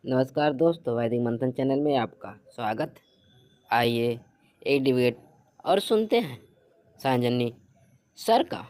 नमस्कार दोस्तों, वैदिक मंथन चैनल में आपका स्वागत। आइए एक डिबेट और सुनते हैं सांजनी सर का।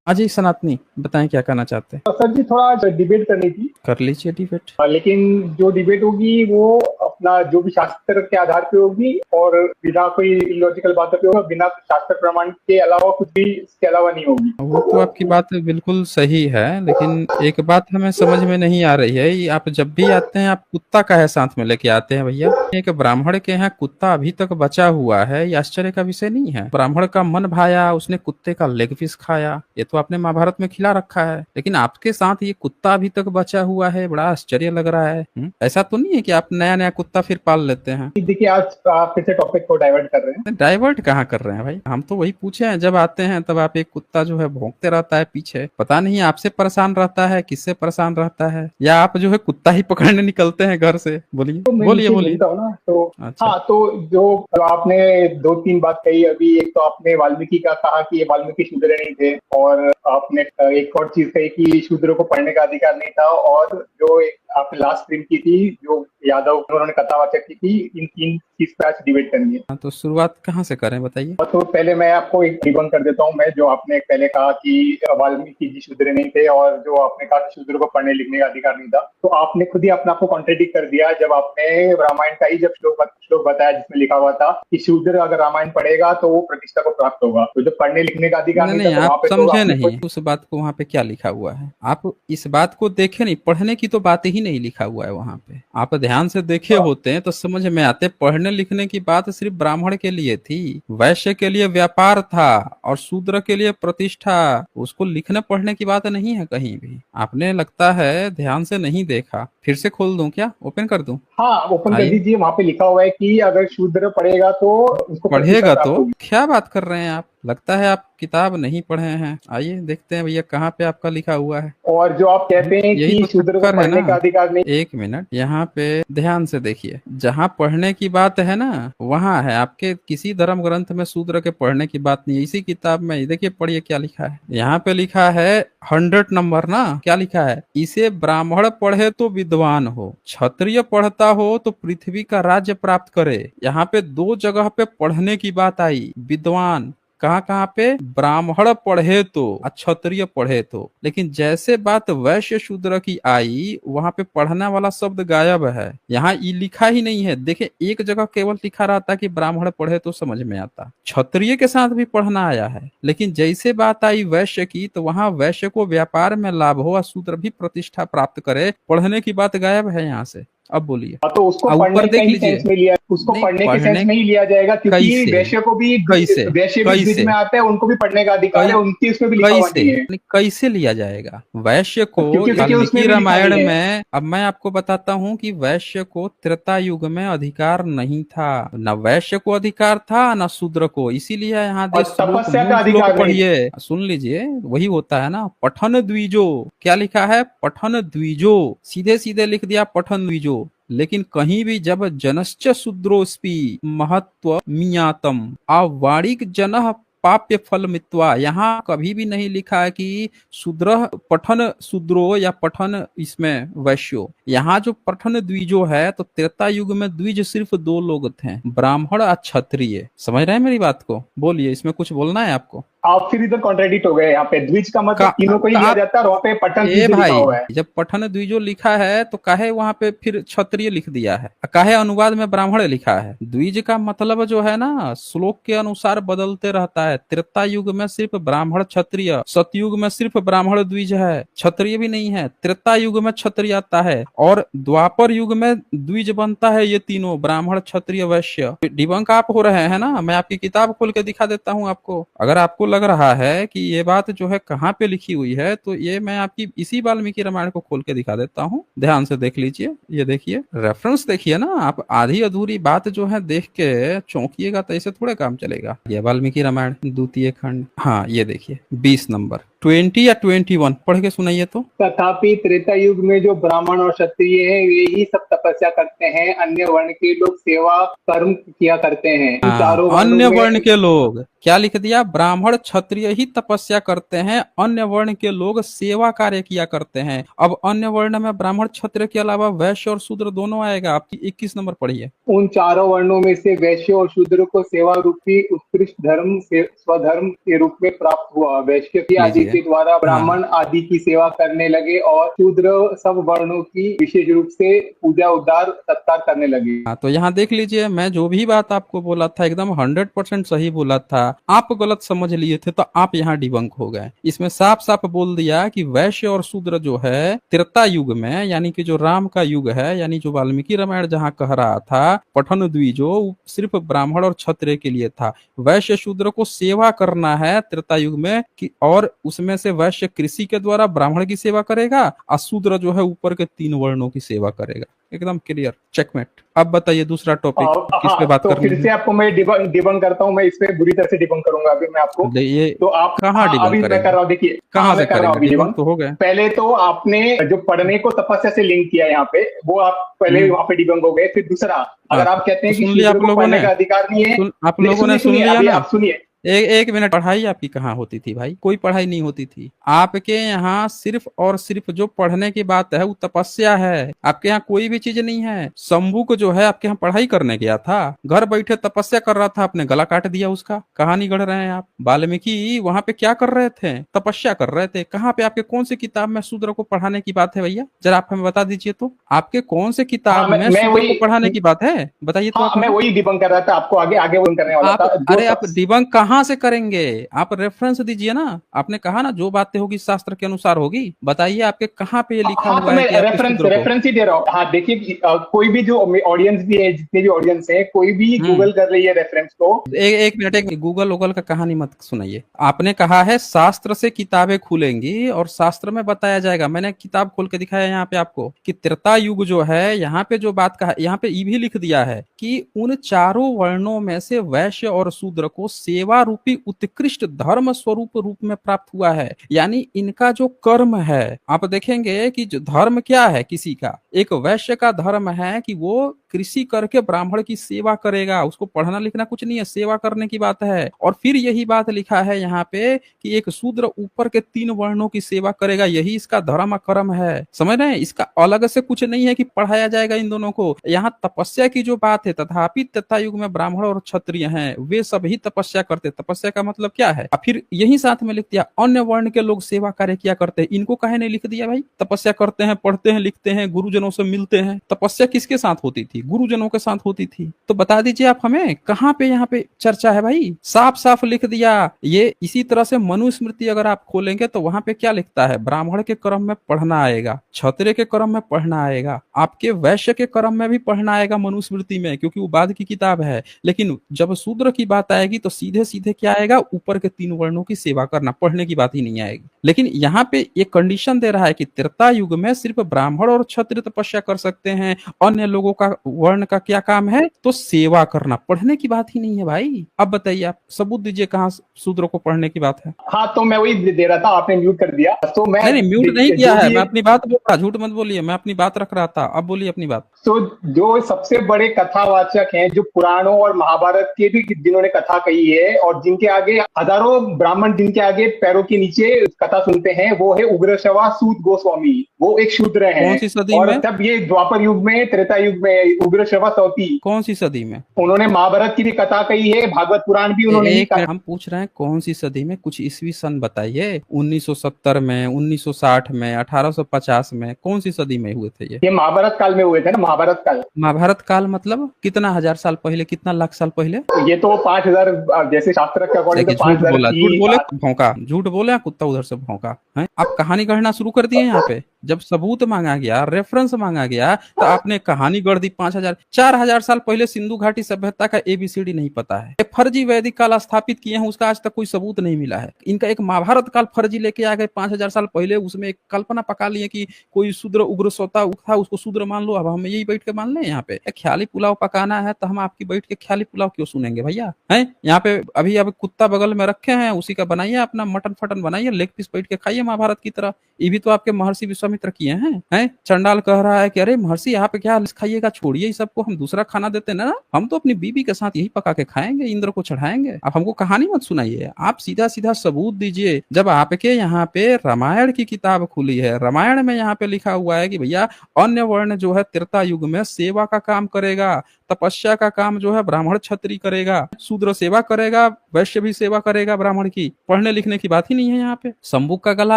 हाँ जी सनातनी, बताएं क्या कहना चाहते हैं। सर जी, थोड़ा डिबेट करनी थी। कर लीजिए डिबेट। लेकिन जो डिबेट होगी वो अपना जो भी शास्त्र के आधार पे होगी और बिना कोई इलॉजिकल बातों पे होगा, बिना शास्त्र प्रमाण के अलावा कुछ भी इसके अलावा नहीं होगी। वो तो आपकी बात बिल्कुल सही है, लेकिन एक बात हमें समझ में नहीं आ रही है। ये आप जब भी आते हैं आप कुत्ता काहे साथ में लेके आते हैं भैया? एक ब्राह्मण के यहाँ कुत्ता अभी तक बचा हुआ है, ये आश्चर्य का विषय नहीं है। ब्राह्मण का मन भाया, उसने कुत्ते का लेग पीस खाया, ये तो आपने महाभारत में खिला रखा है। लेकिन आपके साथ ये कुत्ता अभी तक बचा हुआ है, बड़ा आश्चर्य लग रहा है। ऐसा तो नहीं है कि आप नया नया कुत्ता फिर पाल लेते हैं? देखिए, आज आप फिर से टॉपिक को डाइवर्ट कर रहे हैं। डाइवर्ट कहाँ कर रहे हैं भाई? हम तो वही पूछे हैं, जब आते हैं तब आप एक कुत्ता जो है भौंकते रहता है पीछे, पता नहीं आपसे परेशान रहता है, किससे परेशान रहता है, या आप जो है कुत्ता ही पकड़ने निकलते हैं घर से? बोलिए तो मैं बोलिए नीचे बोलिए। मिलता हूँ ना, तो अच्छा। हाँ, तो जो आपने दो तीन बात कही अभी, एक तो आपने वाल्मीकि का कहा कि ये वाल्मीकि शूद्र नहीं थे, और आपने एक और चीज कही कि शूद्रों को पढ़ने का अधिकार नहीं था, और जो आपने लास्ट फिल्म की थी जो यादव उन्होंने कथावाचक की थी, इन तीन चीज पे आज डिबेट करनी है। हाँ, तो शुरुआत कहाँ से करें बताइए। तो पहले मैं आपको एक डिबंक कर देता हूँ। मैं जो आपने पहले कहा कि वाल्मीकि जी शूद्र नहीं थे, और जो आपने कहा कि शूद्र को पढ़ने लिखने का अधिकार नहीं था, तो आपने खुद ही अपने आप को कॉन्ट्रेडिक्ट कर दिया जब आपने रामायण का ही जब श्लोक बताया जिसमें लिखा हुआ था कि शूद्र अगर रामायण पढ़ेगा तो वो प्रतिष्ठा को प्राप्त होगा। तो जब पढ़ने लिखने का अधिकार नहीं नहीं था नहीं, तो वहां आप पे तो समझे आपने नहीं उस बात को। वहां पे क्या लिखा हुआ है आप इस बात को देखे नहीं? पढ़ने की तो बात ही नहीं लिखा हुआ है वहां पे। आप ध्यान से देखे होते हैं तो समझ में आते। पढ़ने लिखने की बात सिर्फ ब्राह्मण के लिए थी, वैश्य के लिए व्यापार था, और शूद्र के लिए प्रतिष्ठा। उसको लिखने पढ़ने की बात नहीं है कहीं भी। आपने लगता है ध्यान से नहीं देखा। फिर से खोल दूं क्या? ओपन कर दूं? हाँ, ओपन कर आइए। दीजिए। वहां पे लिखा हुआ है कि अगर शूद्र पढ़ेगा तो उसको प्रतिष्ठा पढ़ेगा प्राप्त तो होगी। क्या बात कर रहे हैं आप? लगता है आप किताब नहीं पढ़े हैं। आइए देखते हैं भैया कहाँ पे आपका लिखा हुआ है। और जो आप कहते हैं यही कि तो शूद्र को चक्कर है पढ़ने का ना। अधिकार नहीं। एक मिनट, यहाँ पे ध्यान से देखिए। जहाँ पढ़ने की बात है ना, वहाँ है। आपके किसी धर्म ग्रंथ में शूद्र के पढ़ने की बात नहीं है। इसी किताब में देखिए, पढ़िए क्या लिखा है। यहाँ पे लिखा है 100 नंबर ना। क्या लिखा है? इसे ब्राह्मण पढ़े तो विद्वान हो, क्षत्रिय पढ़ता हो तो पृथ्वी का राज्य प्राप्त करे। यहाँ पे दो जगह पे पढ़ने की बात आई, विद्वान। कहाँ कहाँ पे? ब्राह्मण पढ़े तो, क्षत्रिय पढ़े तो। लेकिन जैसे बात वैश्य शूद्र की आई, वहां पे पढ़ने वाला शब्द गायब है। यहाँ ये लिखा ही नहीं है। देखे, एक जगह केवल लिखा रहता कि ब्राह्मण पढ़े तो समझ में आता, क्षत्रिय के साथ भी पढ़ना आया है। लेकिन जैसे बात आई वैश्य की, तो वहां वैश्य को व्यापार में लाभ हो और शूद्र भी प्रतिष्ठा प्राप्त करे। पढ़ने की बात गायब है यहाँ से। अब बोलिए। हाँ, तो उसको ऊपर पढ़ने का देख ही लीजिए। सेंस में लिया, उसको नहीं, पढ़ने के सेंस पढ़ने में ही लिया जाएगा, क्योंकि कैसे? वैश्य को भी, कैसे? वैश्य भी बीच कैसे? में आते हैं, उनको भी पढ़ने का अधिकार है, कई उनकी उसमें भी लिखा हुआ कैसे नहीं है। यानी कैसे लिया जाएगा वैश्य को? क्योंकि देखिए उसमें वाल्मीकि भी लिखा रामायण नहीं है। में, अब मैं आपको बताता हूँ कि वैश्य को त्रेता युग में अधिकार नहीं था। न वैश्य को अधिकार था न शूद्र को। इसीलिए यहाँ दे और श्लोक, तपस्या का मूल श्लोक अधिकार नहीं। पढ़िए, सुन लीजिए। वही होता है ना, पठन द्विजो। क्या लिखा है? पठन द्विजो। सीधे सीधे लिख दिया पठन द्विजो। लेकिन कहीं भी जब जनश्च शूद्रोस्पि महत्व मियातम अवाणिक जन पाप्य फल मित्वा, यहाँ कभी भी नहीं लिखा है कि शूद्र पठन शूद्रो या पठन इसमें वैश्यो। यहाँ जो पठन द्विजो है, तो त्रेता युग में द्विज सिर्फ दो लोग थे, ब्राह्मण और क्षत्रिय। समझ रहे हैं मेरी बात को? बोलिए, इसमें कुछ बोलना है आपको? आप फिर इधर कॉन्ट्रेडिक्ट हो गए। यहाँ पे द्विज का मतलब तीनों को ही लिया जाता है, और वहाँ पे पठन ए द्विज लिखा भाई, हुआ है। जब पठन द्विजो लिखा है तो काहे वहां पे फिर क्षत्रिय लिख दिया है? काहे अनुवाद में ब्राह्मण लिखा है? द्विज का मतलब जो है ना, श्लोक के अनुसार बदलते रहता है। त्रेता युग में सिर्फ ब्राह्मण क्षत्रिय, सतयुग में सिर्फ ब्राह्मण द्विज है, क्षत्रिय भी नहीं है। त्रेता युग में क्षत्रिय आता है, और द्वापर युग में द्विज बनता है। ये तीनों ब्राह्मण क्षत्रिय वैश्य। डिबंक आप हो रहे हैं ना। मैं आपकी किताब खोल के दिखा देता हूँ आपको। अगर आपको लग रहा है कि ये बात जो है कहाँ पे लिखी हुई है, तो ये मैं आपकी इसी वाल्मीकि रामायण को खोल के दिखा देता हूँ। ध्यान से देख लीजिए। ये देखिए, रेफरेंस देखिए ना। आप आधी अधूरी बात जो है देख के चौंकिएगा तो ऐसे थोड़े काम चलेगा। ये वाल्मीकि रामायण द्वितीय खंड, हाँ ये देखिए 20 नंबर। 20 या 21 पढ़ के सुनाइए तो। तथापि त्रेता युग में जो ब्राह्मण और क्षत्रिय हैं वे ही सब तपस्या करते हैं, अन्य वर्ण के लोग सेवा कर्म किया करते हैं। इन चारों वर्णों अन्य में वर्ण के लोग क्या लिख दिया, ब्राह्मण क्षत्रिय ही तपस्या करते हैं, अन्य वर्ण के लोग सेवा कार्य किया करते हैं। अब अन्य वर्ण में ब्राह्मण क्षत्रिय के अलावा वैश्य और शूद्र दोनों आएगा। आपकी 21 नंबर पढ़िए। उन चारों वर्णों में से वैश्य और शूद्र को सेवा रूपी उत्कृष्ट धर्म से स्वधर्म के रूप में प्राप्त हुआ। वैश्य की आदि लीजिए। के द्वारा ब्राह्मण आदि की सेवा करने लगे और शूद्र सब वर्णों की विशेष रूप से पूजा उद्धार सत्कार करने लगे। हाँ, तो यहाँ देख लीजिए, मैं जो भी बात आपको बोला था एकदम 100% सही बोला था। आप गलत समझ लिए थे तो आप यहाँ डिबंक हो गए। इसमें साफ साफ बोल दिया कि वैश्य और शूद्र जो है त्रेता युग में, यानी कि जो राम का युग है, यानी जो वाल्मीकि रामायण जहाँ कह रहा था, पठन द्विजो सिर्फ ब्राह्मण और क्षत्रिय के लिए था। वैश्य शूद्र को सेवा करना है त्रेता युग में कि, और उसमें से वैश्य कृषि के द्वारा ब्राह्मण की सेवा करेगा और शूद्र जो है ऊपर के 3 वर्णों की सेवा करेगा। एकदम क्लियर, चेकमेट। अब बताइए दूसरा टॉपिक किस पे बात तो करनी फिर से है? आपको मैं डिबंक करता हूँ। मैं इस पे बुरी तरह से डिबंक करूंगा अभी मैं आपको। ये तो आप कहाँ डिबंक अभी मैं करेंगे? कर रहा हूँ, देखिए कहाँ से मैं कर रहा हूँ करेंगे? अभी डिबंक डिबंक। तो हो गए। पहले तो आपने जो पढ़ने को तपस्या से लिंक किया यहाँ पे, वो आप पहले वहां पे डिबंक हो गए। फिर दूसरा, अगर आप कहते हैं तो कि सुन लिया शूद्र आप को लोगों पढ़ने ने? का अधिकार नहीं है। आप लोगों ने सुन सुनिए, लिया अभी ना? आप सुनिए। एक मिनट, पढ़ाई आपकी कहाँ होती थी भाई? कोई पढ़ाई नहीं होती थी आपके यहाँ। सिर्फ और सिर्फ जो पढ़ने की बात है वो तपस्या है। आपके यहाँ कोई भी चीज नहीं है। शंभुक जो है आपके यहाँ पढ़ाई करने गया था, घर बैठे तपस्या कर रहा था, आपने गला काट दिया उसका। कहानी गढ़ रहे हैं आप। वाल्मीकि वहां पे क्या कर रहे थे? तपस्या कर रहे थे। कहाँ पे आपके कौन सी किताब में शूद्र को पढ़ाने की बात है भैया? जरा आप हमें बता दीजिए तो, आपके कौन से किताब में मैं शूद्र को पढ़ाने की बात है? बताइए तो आप मैं हमें। वही डिबंक कर रहा था, आपको आगे आगे वो करने वाला आप, था। अरे आप डिबंक कहाँ से करेंगे? आप रेफरेंस दीजिए ना। आपने कहा ना जो बातें होगी शास्त्र के अनुसार होगी। बताइए आपके कहाँ पे ये लिखा हाँ, तो हुआ है मैं कि आपके शूद्र को? रेफरेंस ही दे रहा हूँ। हाँ देखिए, कोई भी जो ऑडियंस भी है, जितने भी ऑडियंस है, कोई भी गूगल कर रही है रेफरेंस को। एक मिनट, एक गूगल वूगल का कहानी मत सुनाइए। आपने कहा है शास्त्र से किताबें खुलेंगी और शास्त्र में बताया जाएगा। मैंने किताब खोल के दिखाया यहाँ पे आपको कि त्रेता युग जो है, यहाँ पे जो बात कहा, यहाँ पे ये भी लिख दिया है कि उन चारों वर्णों में से वैश्य और शूद्र को सेवा रूपी उत्कृष्ट धर्म स्वरूप रूप में प्राप्त हुआ है। यानी इनका जो कर्म है, आप देखेंगे कि जो धर्म क्या है किसी का, एक वैश्य का धर्म है कि वो कृषि करके ब्राह्मण की सेवा करेगा। उसको पढ़ना लिखना कुछ नहीं है, सेवा करने की बात है। और फिर यही बात लिखा है यहाँ पे कि एक शूद्र ऊपर के 3 वर्णों की सेवा करेगा। यही इसका धर्म कर्म है। समझ रहे हैं? इसका अलग से कुछ नहीं है कि पढ़ाया जाएगा इन दोनों को। यहाँ तपस्या की जो बात है, तथापि त्रेता युग में ब्राह्मण और क्षत्रिय हैं, वे सभी तपस्या करते। तपस्या का मतलब क्या है? फिर यही साथ में लिख दिया अन्य वर्ण के लोग सेवा कार्य किया करते हैं। इनको काहे नहीं लिख दिया भाई? तपस्या करते हैं, पढ़ते हैं, लिखते हैं, गुरुजनों से मिलते हैं। तपस्या किसके साथ होती थी? गुरुजनों के साथ होती थी। तो बता दीजिए आप हमें, कहाँ पे यहाँ पे चर्चा है भाई? साफ साफ लिख दिया। ये इसी तरह से मनुस्मृति अगर आप खोलेंगे तो वहां पे क्या लिखता है? ब्राह्मण के क्रम में पढ़ना आएगा, क्षत्रिय के क्रम में पढ़ना आएगा, आपके वैश्य के क्रम में भी पढ़ना आएगा मनुस्मृति में, क्योंकि वो बाद की किताब है। लेकिन जब शूद्र की बात आएगी तो सीधे सीधे क्या आएगा? ऊपर के 3 वर्णों की सेवा करना, पढ़ने की बात ही नहीं आएगी। लेकिन यहाँ पे ये कंडीशन दे रहा है कि त्रेता युग में सिर्फ ब्राह्मण और क्षत्रिय तपस्या कर सकते हैं, अन्य लोगों का वर्ण का क्या काम है? तो सेवा करना, पढ़ने की बात ही नहीं है भाई। अब बताइए, आप सबूत दीजिए कहाँ शूद्र को पढ़ने की बात है। हाँ, तो मैं वही दे रहा था, आपने म्यूट कर दिया। तो मैं नहीं, म्यूट नहीं किया है, मैं अपनी बात बोल रहा। झूठ मत बोलिए, मैं अपनी बात रख रहा था। अब बोलिए अपनी बात। तो जो सबसे बड़े कथावाचक हैं, जो पुराणों और महाभारत के भी जिन्होंने कथा कही है और जिनके आगे हजारों ब्राह्मण जिनके आगे पैरों के नीचे कथा सुनते हैं, वो है उग्रश्रवा सूत गोस्वामी। वो एक शूद्र है। कौन सी सदी और में? तब ये द्वापर युग में, त्रेता युग में उग्रश्रवा सौती। कौन सी सदी में? उन्होंने महाभारत की भी कथा कही है, भागवत पुराण भी उन्होंने ही कहा। हम पूछ रहे हैं कौन सी सदी में, कुछ ईस्वी सन बताइए। 1970 में, 1960 में, 1850 में, कौन सी सदी में हुए थे ये महाभारत काल में हुए थे ना, महाभारत काल। महाभारत काल मतलब कितना हजार साल पहले, कितना लाख साल पहले? ये तो 5000, जैसे शास्त्र के अकॉर्डिंग तो झूठ 5000 बोला, की झूठ बोले भौंका, झूठ बोले कुत्ता उधर से भौंका है। आप कहानी गढ़ना शुरू कर दिए यहाँ पे। जब सबूत मांगा गया, रेफरेंस मांगा गया, तो आपने कहानी गढ़ दी 5000 4000 साल पहले सिंधु घाटी सभ्यता का एबीसीडी नहीं पता है। एक फर्जी वैदिक काल स्थापित किए हैं, उसका आज तक कोई सबूत नहीं मिला है। इनका एक महाभारत काल फर्जी लेके आ गए 5000 साल पहले, उसमें एक कल्पना पका लिए कि कोई शूद्र उग्र सोता था, उसको शूद्र मान लो। अब हम यही बैठ के मान लें यहाँ पे ख्याली पुलाव पकाना है, तो हम आपकी बैठ के ख्याली पुलाव क्यों सुनेंगे भैया? हैं यहाँ पे अभी अब कुत्ता बगल में रखे हैं, उसी का बनाइए, अपना मटन फटन बनाइए, लेग पीस बैठ के खाइए महाभारत की तरह। ये भी तो आपके महर्षि विश्वामित्र किए हैं। चंडाल कह रहा है कि अरे महर्षि आप क्या खाइएगा, छोड़िए सबको, हम दूसरा खाना देते ना, हम तो अपनी बीबी के साथ यही पका के खाएंगे, इंद्र को चढ़ाएंगे। आप हमको कहानी मत सुनाइए, आप सीधा सीधा सबूत दीजिए। जब आपके यहाँ पे रामायण की किताब खुली है, रामायण में यहाँ पे लिखा हुआ है कि भैया अन्य वर्ण जो है त्रेता युग में सेवा का काम करेगा, तपस्या का काम जो है ब्राह्मण क्षत्रिय करेगा, शूद्र सेवा करेगा, वैश्य भी सेवा करेगा ब्राह्मण की। पढ़ने लिखने की बात ही नहीं है यहाँ पे। शंभुक का गला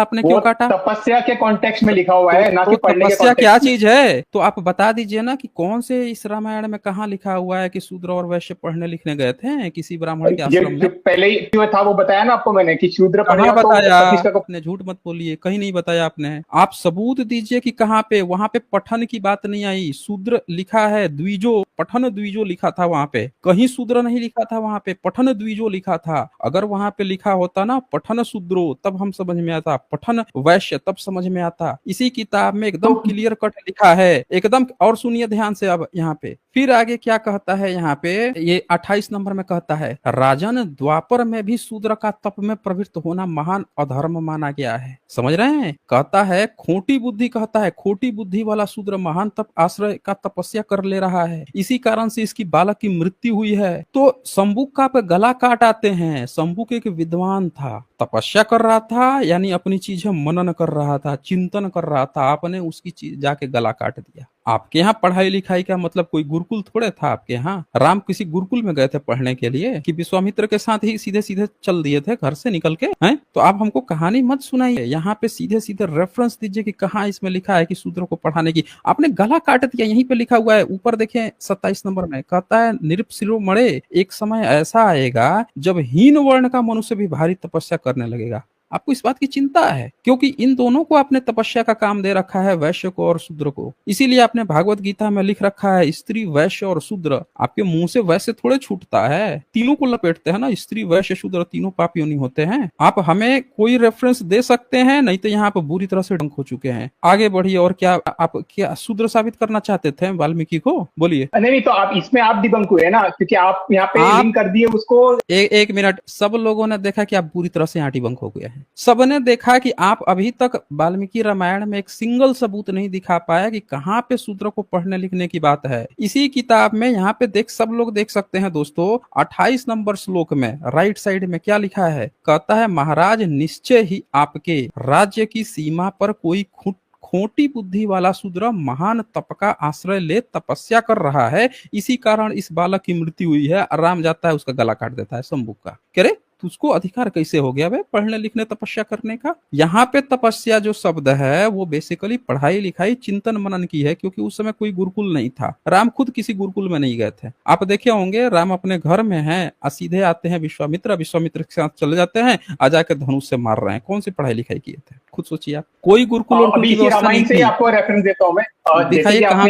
आपने क्यों काटा? तपस्या के कॉन्टेक्स्ट में लिखा हुआ है, ना कि पढ़ने के तपस्या क्या कॉन्टेक्स्ट में। चीज है? तो आप बता दीजिए ना कि कौन से इस रामायण में कहाँ लिखा हुआ है कि शूद्र और वैश्य पढ़ने लिखने गए थे किसी ब्राह्मण के ये आश्रम जो में? पहले ही जो था वो बताया ना आपको मैंने कि शूद्र कहाँ पढ़ेगा तो बताया? प्रतिष्ठा को। आपने झूठ मत बोलिए, कहीं नहीं बताया आपने। आप सबूत दीजिए कि कहाँ पे। वहां पे पठन की बात नहीं आई, शूद्र लिखा है, द्विजो पठन द्विजो लिखा था वहां पे, कहीं शूद्र नहीं लिखा था वहां पे, पठन द्विजो लिखा था। अगर वहां पे लिखा होता ना पठन शूद्रो, तब हम समझ में आता, पठन वैश्य तब समझ में आता। इसी किताब में एकदम क्लियर कट लिखा है एकदम। और सुनिए ध्यान से अब यहाँ पे फिर आगे क्या कहता है यहाँ पे, ये 28 नंबर में कहता है, राजन द्वापर में भी शूद्र का तप में प्रवृत्त होना महान अधर्म माना गया है। समझ रहे हैं? कहता है खोटी बुद्धि, कहता है खोटी बुद्धि वाला शूद्र महान तप आश्रय का तपस्या कर ले रहा है, इसी कारण से इसकी बालक की मृत्यु हुई है। तो शंभुक का पे गला काट आते हैं। शंभुक एक विद्वान था, तपस्या कर रहा था, यानी अपनी चीजें मनन कर रहा था, चिंतन कर रहा था, आपने उसकी चीज जाके गला काट दिया। आपके यहाँ पढ़ाई लिखाई का मतलब कोई गुरुकुल थोड़े था आपके यहाँ? राम किसी गुरुकुल में गए थे पढ़ने के लिए कि विश्वामित्र के साथ ही सीधे सीधे चल दिए थे घर से निकल के? हैं तो आप हमको कहानी मत सुनाइए, यहाँ पे सीधे सीधे रेफरेंस दीजिए कि कहाँ इसमें लिखा है कि शूद्र को पढ़ाने की। आपने गला काट दिया, यहीं पे लिखा हुआ है ऊपर देखिए 27 नंबर में कहता है, निरपशिरोमणे एक समय ऐसा आएगा जब हीन वर्ण का मनुष्य भी भारी तपस्या करने लगेगा। आपको इस बात की चिंता है क्योंकि इन दोनों को आपने तपस्या का काम दे रखा है, वैश्य को और शूद्र को। इसीलिए आपने भागवत गीता में लिख रखा है स्त्री वैश्य और शूद्र। आपके मुंह से वैश्य थोड़े छूटता है, तीनों को लपेटते हैं ना, स्त्री वैश्य शूद्र तीनों पापियों नहीं होते हैं। आप हमें कोई रेफरेंस दे सकते हैं? नहीं तो यहाँ पर बुरी तरह से डंक हो चुके हैं। आगे बढ़िए। और क्या आप क्या शूद्र साबित करना चाहते थे वाल्मीकि को? बोलिए। नहीं तो आप इसमें आप डिबंक हुए ना, क्योंकि आप यहाँ पे लिंक कर दिए उसको। एक मिनट, सब लोगों ने देखा कि आप बुरी तरह से यहाँ डिबंक हो गए हैं। सबने देखा कि आप अभी तक वाल्मीकि रामायण में एक सिंगल सबूत नहीं दिखा पाया कि कहाँ पे शूद्र को पढ़ने लिखने की बात है। इसी किताब में यहाँ पे सब लोग देख सकते हैं दोस्तों, 28 नंबर श्लोक में राइट साइड में क्या लिखा है? कहता है, महाराज निश्चय ही आपके राज्य की सीमा पर कोई खोटी बुद्धि वाला शूद्र महान तप का आश्रय ले तपस्या कर रहा है, इसी कारण इस बालक की मृत्यु हुई है। आराम जाता है, उसका गला काट देता है शंभुक का। कह रहे तुझको अधिकार कैसे हो गया भाई पढ़ने लिखने तपस्या करने का? यहाँ पे तपस्या जो शब्द है वो बेसिकली पढ़ाई लिखाई चिंतन मनन की है, क्योंकि उस समय कोई गुरुकुल नहीं था। राम खुद किसी गुरुकुल में नहीं गए थे। आप देखे होंगे राम अपने घर में हैं, सीधे आते हैं विश्वामित्र के साथ चले जाते हैं, आ जाकर धनुष से मार रहे हैं। कौन सी पढ़ाई लिखाई किए थे? खुद सोचिए आप। कोई गुरुकुल और अभी इसी रामायण से आपको रेफरेंस देता हूँ मैं। दिखाइए कहाँ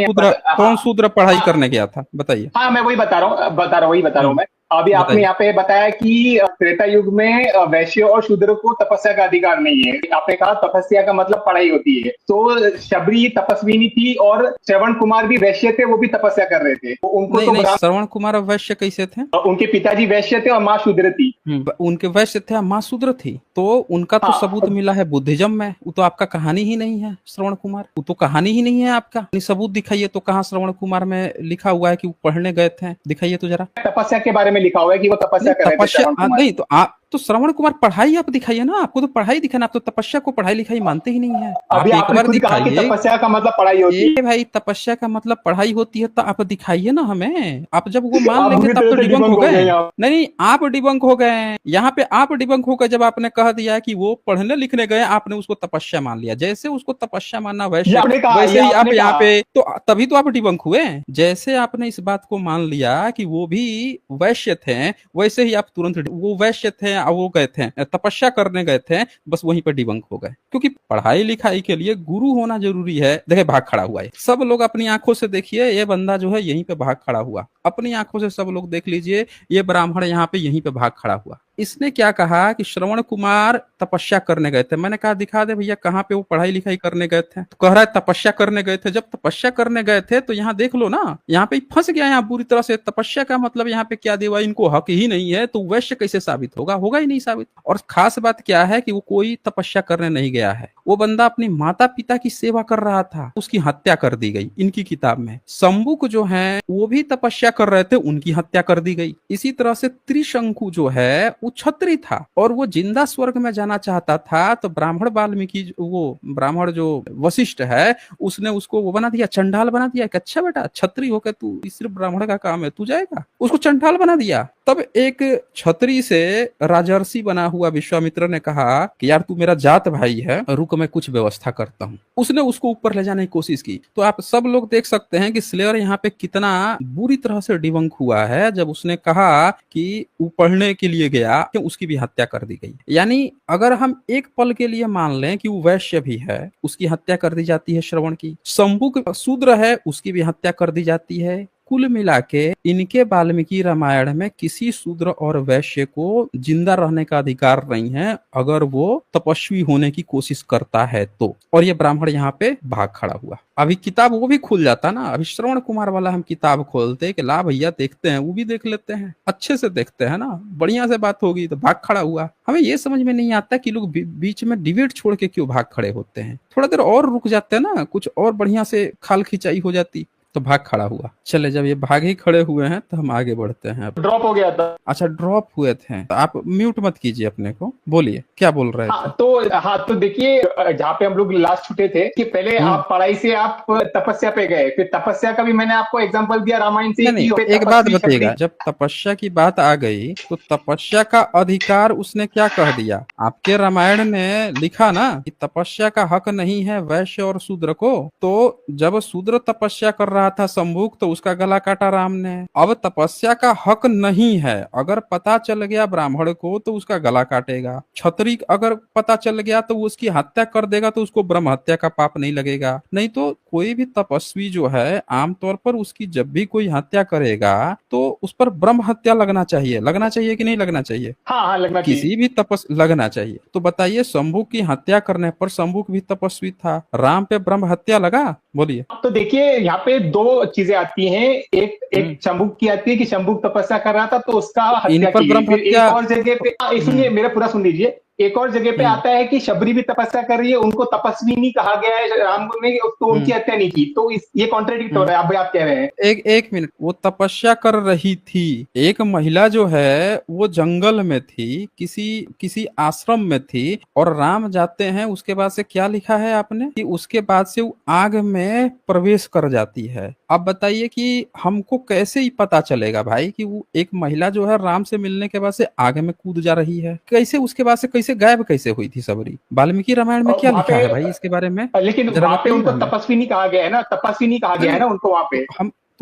कौन शूद्र पढ़ाई करने गया था, बताइए। हाँ मैं वही बता रहा हूँ मैं। अभी आपने यहाँ पे बताया कि त्रेता युग में वैश्य और शूद्र को तपस्या का अधिकार नहीं है। आपने कहा तपस्या का मतलब पढ़ाई होती है, तो शबरी तपस्विनी थी और श्रवण कुमार भी वैश्य थे, वो भी तपस्या कर रहे थे। उनको नहीं, श्रवण कुमार वैश्य कैसे थे? उनके पिताजी वैश्य थे और माँ शूद्र थी। उनके वैश्य थे, माँ शूद्र थी, तो उनका तो सबूत मिला है बुद्धिज्म में। वो तो आपका कहानी ही नहीं है श्रवण कुमार, वो तो कहानी ही नहीं है आपका। सबूत दिखाइए तो कहाँ श्रवण कुमार में लिखा हुआ है कि वो पढ़ने गए थे? दिखाइए तो जरा। तपस्या के बारे में लिखा हुआ है कि वो तपस्या कर रहे थे। नहीं तो आप तो श्रवण कुमार पढ़ाई आप दिखाइए ना, आपको तो पढ़ाई दिखाना। आप तो तपस्या को पढ़ाई लिखाई मानते ही नहीं है। अभी आप एक बार दिखाइए। तपस्या का मतलब पढ़ाई होती है भाई, तपस्या का मतलब पढ़ाई होती है, तो आप दिखाइए ना हमें। आप जब वो मान लेंगे तब तो डिबंक हो गए। नहीं, आप डिबंक हो गए। यहाँ पे आप डिबंक हो गए जब आपने कह दिया कि वो पढ़ने लिखने गए, आपने उसको तपस्या मान लिया। जैसे उसको तपस्या मानना वैसे ही आप यहाँ पे, तो तभी तो आप डिबंक हुए। जैसे आपने इस बात को मान लिया कि वो भी वैश्य थे, वैसे ही आप तुरंत वो वैश्य थे, वो गए थे, तपस्या करने गए थे, बस वहीं पर डिबंक हो गए। क्योंकि पढ़ाई लिखाई के लिए गुरु होना जरूरी है। देखिए भाग खड़ा हुआ है, सब लोग अपनी आंखों से देखिए, ये बंदा जो है यहीं पे भाग खड़ा हुआ, अपनी आंखों से सब लोग देख लीजिए, ये ब्राह्मण यहाँ पे यहीं पे भाग खड़ा हुआ। इसने क्या कहा कि श्रवण कुमार तपस्या करने गए थे। मैंने कहा दिखा दे भैया कहाँ पे वो पढ़ाई लिखाई करने गए थे। तो कह रहा है तपस्या करने गए थे। जब तपस्या करने गए थे तो यहाँ देख लो ना, यहाँ पे फंस गया यहाँ बुरी तरह से। तपस्या का मतलब यहाँ पे क्या देवा, इनको हक ही नहीं है, तो वैश्य कैसे साबित होगा, होगा ही नहीं साबित। और खास बात क्या है कि वो कोई तपस्या करने नहीं गया है, वो बंदा अपनी माता पिता की सेवा कर रहा था, उसकी हत्या कर दी गई इनकी किताब में। शंभुक जो है वो भी तपस्या कर रहे थे, उनकी हत्या कर दी गई। इसी तरह से त्रिशंकु जो है वो क्षत्रिय था और वो जिंदा स्वर्ग में जाना चाहता था, तो ब्राह्मण वाल्मीकि, वो ब्राह्मण जो वशिष्ठ है, उसने उसको वो बना दिया, चंडाल बना दिया कि अच्छा बेटा क्षत्रिय होकर तू, सिर्फ ब्राह्मण का काम है, तू जाएगा, उसको चंडाल बना दिया। तब एक क्षत्रिय से राजर्षि बना हुआ विश्वामित्र ने कहा कि यार तू मेरा जात भाई है, रुक मैं कुछ व्यवस्था करता हूँ। उसने उसको ऊपर ले जाने की कोशिश की। तो आप सब लोग देख सकते हैं कि स्लेयर यहाँ पे कितना बुरी तरह से डिबंक हुआ है। जब उसने कहा कि वो पढ़ने के लिए गया कि उसकी भी हत्या कर दी गई। यानी अगर हम एक पल के लिए मान लें कि वो वैश्य भी है, उसकी हत्या कर दी जाती है श्रवण की। शंभुक शूद्र है, उसकी भी हत्या कर दी जाती है। कुल मिला के इनके वाल्मीकि रामायण में किसी शूद्र और वैश्य को जिंदा रहने का अधिकार नहीं है, अगर वो तपस्वी होने की कोशिश करता है तो। और ये ब्राह्मण यहाँ पे भाग खड़ा हुआ। अभी किताब वो भी खुल जाता ना, अभी श्रवण कुमार वाला हम किताब खोलते कि ला भैया देखते हैं, वो भी देख लेते हैं, अच्छे से देखते हैं ना, बढ़िया से बात होगी, तो भाग खड़ा हुआ। हमें ये समझ में नहीं आता कि लोग बीच में डिबेट छोड़ के क्यों भाग खड़े होते हैं। थोड़ा देर और रुक जाते हैं ना, कुछ और बढ़िया से खाल खिंचाई हो जाती, तो भाग खड़ा हुआ। चले, जब ये भाग ही खड़े हुए हैं तो हम आगे बढ़ते हैं। ड्रॉप हो गया था। अच्छा ड्रॉप हुए थे, तो आप म्यूट मत कीजिए अपने को, बोलिए क्या बोल रहे थे। हाँ तो देखिए, जहाँ पे हम लोग लास्ट छूटे थे कि पहले आप पढ़ाई से आप तपस्या पे गए, फिर तपस्या का भी मैंने आपको एग्जांपल दिया रामायण से। नहीं, एक बात बताइएगा, जब तपस्या की बात आ गई तो तपस्या का अधिकार उसने क्या कह दिया? आपके रामायण ने लिखा ना कि तपस्या का हक नहीं है वैश्य और शूद्र को। तो जब शूद्र तपस्या कर रहा था शंभुक, तो उसका गला काटा राम ने। अब तपस्या का हक नहीं है, अगर पता चल गया ब्राह्मण को तो उसका गला काटेगा। क्षत्रिय अगर पता चल गया तो वो उसकी हत्या कर देगा, तो उसको ब्रह्म हत्या का पाप नहीं लगेगा। नहीं तो कोई भी तपस्वी जो है, आमतौर पर उसकी जब भी कोई हत्या करेगा तो उस पर ब्रह्म हत्या लगना चाहिए। लगना चाहिए कि नहीं लगना चाहिए? हाँ लगना चाहिए। किसी भी तपस लगना चाहिए। तो बताइए, शंभुक की हत्या करने पर, शंभुक भी तपस्वी था, राम पे ब्रह्म हत्या लगा? बोलिए। तो देखिए यहाँ पे दो चीजें आती हैं। एक शंभुक की आती है कि शंभुक तपस्या कर रहा था तो उसका इन हत्या पर की गई। ब्रह्म फिर हत्या, एक और जगह पे सुनिए, मेरा पूरा सुन लीजिए। एक और जगह पे आता है कि शबरी भी तपस्या कर रही है, उनको तपस्वी नहीं कहा गया है राम ने, तो उनकी हत्या नहीं की। तो ये कॉन्ट्रेडिक्ट हो रहा है। आप कह रहे हैं। एक मिनट, वो तपस्या कर रही थी, एक महिला जो है वो जंगल में थी, किसी आश्रम में थी, और राम जाते हैं। उसके बाद से क्या लिखा है आपने कि उसके बाद से वो आग में प्रवेश कर जाती है। अब बताइए कि हमको कैसे ही पता चलेगा भाई कि वो एक महिला जो है राम से मिलने के बाद से आग में कूद जा रही है? कैसे उसके बाद से कैसे गायब कैसे हुई थी सबरी? वाल्मीकि रामायण में क्या लिखा है भाई इसके बारे में? लेकिन वहां पे उनको तपस्वी नहीं कहा गया है ना, तपस्वी नहीं कहा गया है ना उनको वहां पे।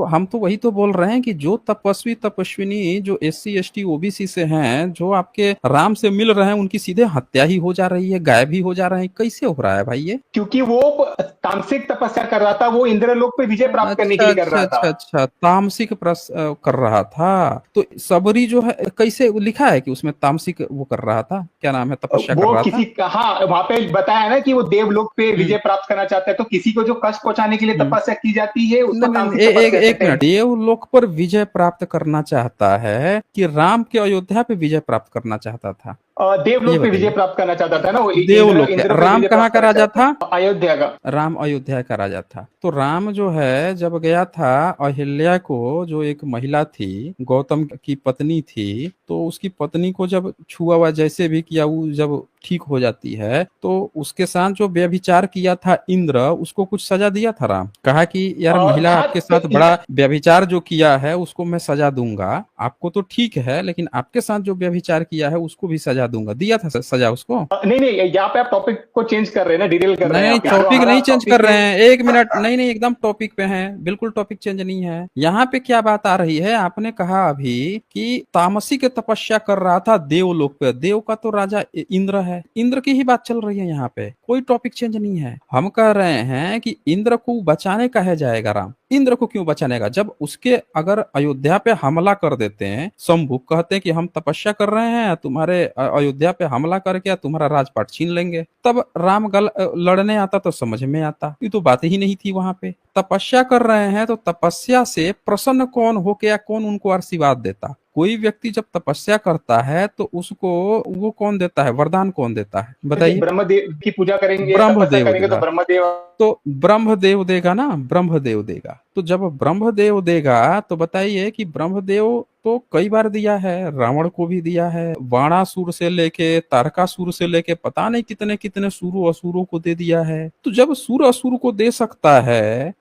हम तो वही तो बोल रहे हैं कि जो तपस्वी तपस्विनी जो SC ST OBC से हैं, जो आपके राम से मिल रहे हैं, उनकी सीधे हत्या ही हो जा रही है, गायब ही हो जा रहे हैं। कैसे हो रहा है भाई ये? क्योंकि वो तामसिक तपस्या कर रहा था, वो इंद्रलोक पे विजय प्राप्त करने के लिए कर रहा था। अच्छा, तामसिक कर रहा था। तो सबरी जो है, कैसे लिखा है कि उसमें तामसिक वो कर रहा था? क्या नाम है, तपस्या कर रहा था? हाँ वहां पे बताया ना कि वो देवलोक पे विजय प्राप्त करना चाहता है। तो किसी को जो कष्ट पहुंचाने के लिए तपस्या की जाती है उसको तामसिक तपस्या। एक मिनट, देवलोक पर विजय प्राप्त करना चाहता है कि राम के अयोध्या पे विजय प्राप्त करना चाहता था? देवलोक पे विजय प्राप्त करना चाहता था ना वो। देवलोक। राम कहाँ का राजा था? अयोध्या का। राम अयोध्या का राजा था। तो राम जो है जब गया था अहिल्या को, जो एक महिला थी, गौतम की पत्नी थी, तो उसकी पत्नी को जब छुआ हुआ जैसे भी किया, वो जब ठीक हो जाती है, तो उसके साथ जो व्यभिचार किया था इंद्र, उसको कुछ सजा दिया था राम? कहा कि यार महिला हाँ आपके तो साथ बड़ा व्यभिचार जो किया है उसको मैं सजा दूंगा, आपको तो ठीक है लेकिन आपके साथ जो व्यभिचार किया है उसको भी सजा दूंगा, दिया था सजा उसको? नहीं नहीं, यहाँ पे आप टॉपिक को चेंज कर रहे हैं ना, डिटेल कर रहे नहीं हैं नहीं, आप। जो टॉपिक हमारा नहीं चेंज कर टॉपिक रहे है, हैं, एक मिनट, नहीं नहीं, एकदम टॉपिक पे हैं, बिल्कुल टॉपिक चेंज नहीं है। यहाँ पे क्या बात आ रही है, आपने कहा अभी कि तामसी के तपस्या कर रहा था देवलोक पे, देव का तो राजा इंद्र है, इंद्र की ही बात चल रही है यहाँ पे, कोई टॉपिक चेंज नहीं है। हम कह रहे हैं कि इंद्र को बचाने कहे जाएगा राम, इंद्र को क्यों बचाने का, जब उसके अगर अयोध्या पे हमला कर देते हैं, शंभुक कहते हैं कि हम तपस्या कर रहे हैं, तुम्हारे अयोध्या पे हमला करके तुम्हारा राजपाट छीन लेंगे, तब राम लड़ने आता तो समझ में आता, ये तो बात ही नहीं थी। वहां पे तपस्या कर रहे हैं तो तपस्या से प्रसन्न कौन हो के, या कौन उनको आशीर्वाद देता? कोई व्यक्ति जब तपस्या करता है तो उसको वो कौन देता है, वरदान कौन देता है बताइए? ब्रह्मदेव की पूजा करेंगे, तपस्या ब्रह्मदेव करेंगे तो देगा, ब्रह्मदेव। तो ब्रह्मदेव देगा ना, ब्रह्मदेव देगा। तो जब ब्रह्मदेव देगा तो बताइए कि ब्रह्मदेव तो कई बार दिया है, रावण को भी दिया है, बाणासुर से लेके तारकासुर से लेके पता नहीं कितने कितने सुरों असुरों को दे दिया है। तो जब सुर असुर को दे सकता है,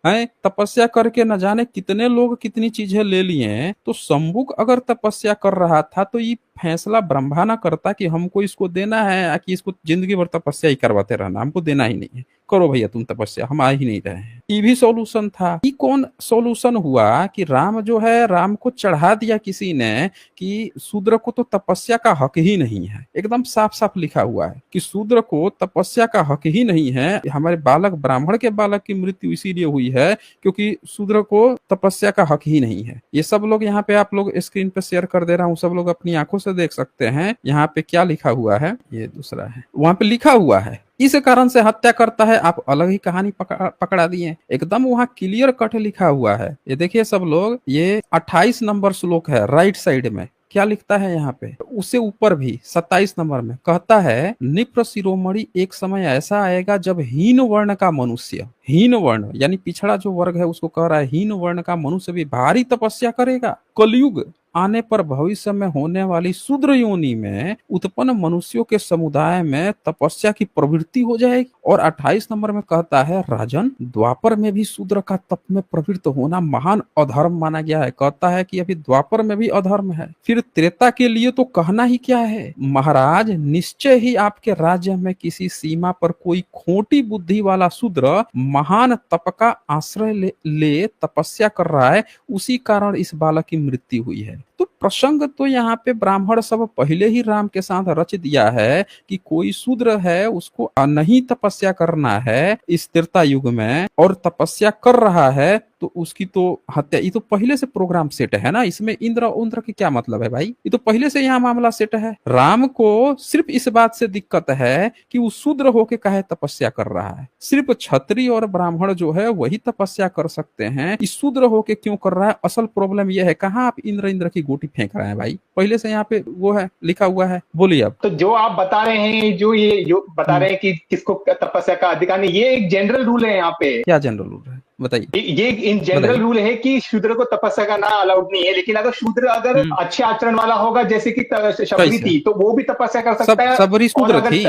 तपस्या करके न जाने कितने लोग कितनी चीजें ले लिए, तो शंभुक अगर तपस्या कर रहा था तो ये फैसला ब्रह्मा ना करता कि हमको इसको देना है कि इसको जिंदगी भर तपस्या ही करवाते रहना, हमको देना ही नहीं है, करो भैया तुम तपस्या, हम आ ही नहीं रहे हैं। ये भी सॉल्यूशन था। ये कौन सॉल्यूशन हुआ कि राम जो है, राम को चढ़ा दिया किसी ने कि शूद्र को तो तपस्या का हक ही नहीं है, एकदम साफ साफ लिखा हुआ है कि शूद्र को तपस्या का हक ही नहीं है। हमारे बालक, ब्राह्मण के बालक की मृत्यु इसीलिए हुई है क्योंकि शूद्र को तपस्या का हक ही नहीं है। ये सब लोग यहाँ पे, आप लोग स्क्रीन पे शेयर कर दे रहा हूँ, सब लोग अपनी आंखों से देख सकते हैं यहाँ पे क्या लिखा हुआ है। ये दूसरा है, वहां पे लिखा हुआ है इस कारण से हत्या करता है। आप अलग ही कहानी पकड़ा दिए, एकदम वहां क्लियर कट लिखा हुआ है। ये देखिए सब लोग, ये 28 नंबर श्लोक है, राइट साइड में क्या लिखता है यहाँ पे, उससे ऊपर भी 27 नंबर में कहता है, निप्र शिरोमणि, एक समय ऐसा आएगा जब हीन वर्ण का मनुष्य, हीन वर्ण यानी पिछड़ा जो वर्ग है उसको कह रहा है, हीन वर्ण का मनुष्य भी भारी तपस्या करेगा। कलयुग आने पर भविष्य में होने वाली शूद्र योनि में उत्पन्न मनुष्यों के समुदाय में तपस्या की प्रवृत्ति हो जाएगी। और 28 नंबर में कहता है, राजन, द्वापर में भी शूद्र का तप में प्रवृत्त होना महान अधर्म माना गया है। कहता है कि अभी द्वापर में भी अधर्म है, फिर त्रेता के लिए तो कहना ही क्या है। महाराज, निश्चय ही आपके राज्य में किसी सीमा पर कोई खोटी बुद्धि वाला शूद्र महान तप का आश्रय ले तपस्या कर रहा है, उसी कारण इस बालक की मृत्यु हुई है। तो प्रसंग तो यहाँ पे ब्राह्मण सब पहले ही राम के साथ रच दिया है कि कोई शूद्र है उसको नहीं तपस्या करना है इस त्रेता युग में, और तपस्या कर रहा है तो उसकी तो हत्या। ये तो पहले से प्रोग्राम सेट है ना, इसमें इंद्र उन्द्र की क्या मतलब है भाई, ये तो पहले से यहाँ मामला सेट है। राम को सिर्फ इस बात से दिक्कत है कि वो शूद्र होके काहे तपस्या कर रहा है। सिर्फ क्षत्रिय और ब्राह्मण जो है वही तपस्या कर सकते हैं, इस शूद्र होके क्यों कर रहा है। असल प्रॉब्लम यह है, कहाँ आप इंद्र की गोटी फेंक रहे हैं भाई, पहले से यहाँ पे वो है लिखा हुआ है। बोलिए अब। तो जो आप बता रहे हैं, जो बता रहे हैं कि किसको तपस्या का अधिकार नहीं, ये एक जनरल रूल है यहाँ पे। क्या जनरल रूल है बताइए? ये इन जनरल रूल है कि शूद्र को तपस्या करना अलाउड नहीं है, लेकिन अगर शूद्र अगर अच्छे आचरण वाला होगा, जैसे कि शबरी थी, तो वो भी तपस्या कर सकता है। शबरी शूद्र थी,